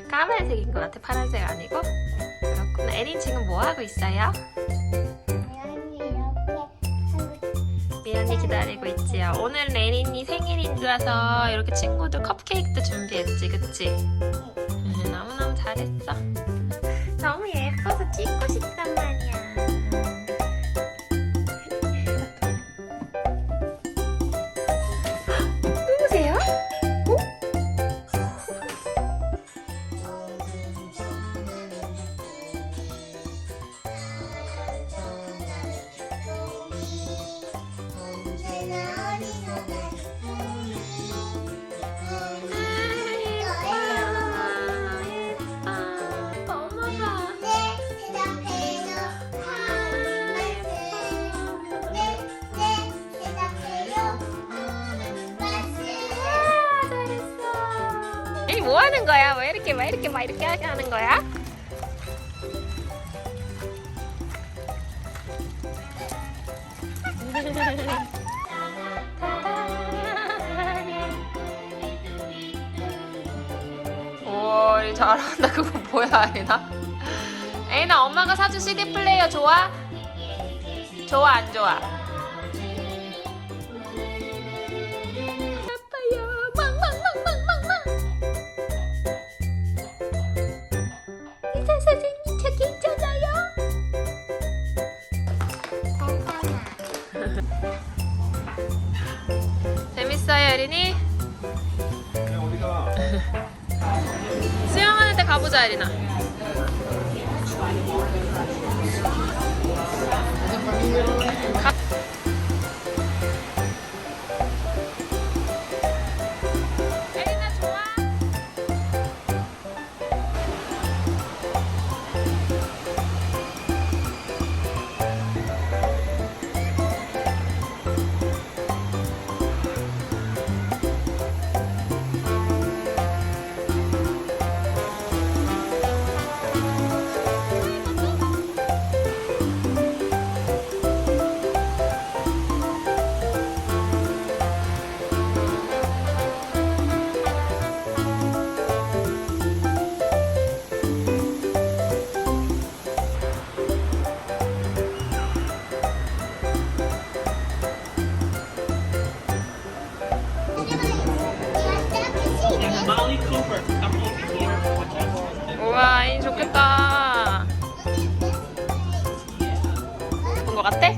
까만색인 것 같아. 파란색 아니고. 그렇구나. 에린 지금 뭐 하고 있어요? 미연이 기다리고 있지요. 오늘 에린이 생일인 줄아서 이렇게 친구들 컵케이크도 준비했지, 그치? 너무너무 잘했어. 너무 예뻐서 찍고 싶단 말이야. 누구세요? 뭐 하는 거야? 왜 이렇게 하는 거야? 오, 잘한다. 그거 뭐야, 애나? 애나, 엄마가 사준 CD 플레이어 좋아? 좋아, 안 좋아? 선생님 저기 있잖아요. 재밌어요, 예린이? 어디가? 수영하는 데 가보자, 예린아. 예린아 좋아? 우와, 이 좋겠다. 예쁜 것 같아?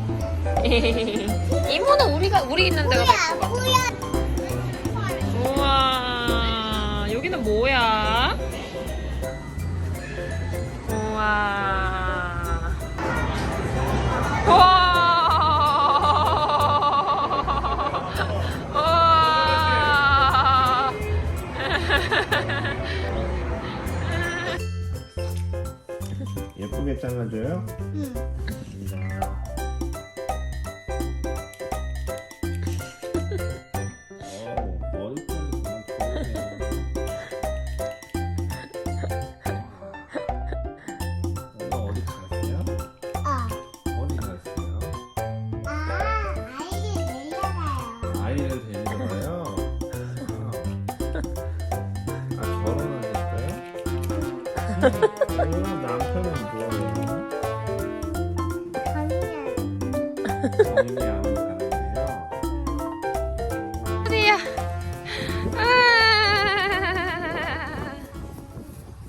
이모는 우리 있는 데가 더 예쁜 것 같아. 우와, 여기는 뭐야? 우와. 우와. 예쁘게 잘라줘요? 응. 머리카락이 너무 좋으네. 엄마 어디 갔어요? 어디 갔어요? 아이를 데리러 가요? 결혼하셨어요? 남편은 뭐예요? 정리하는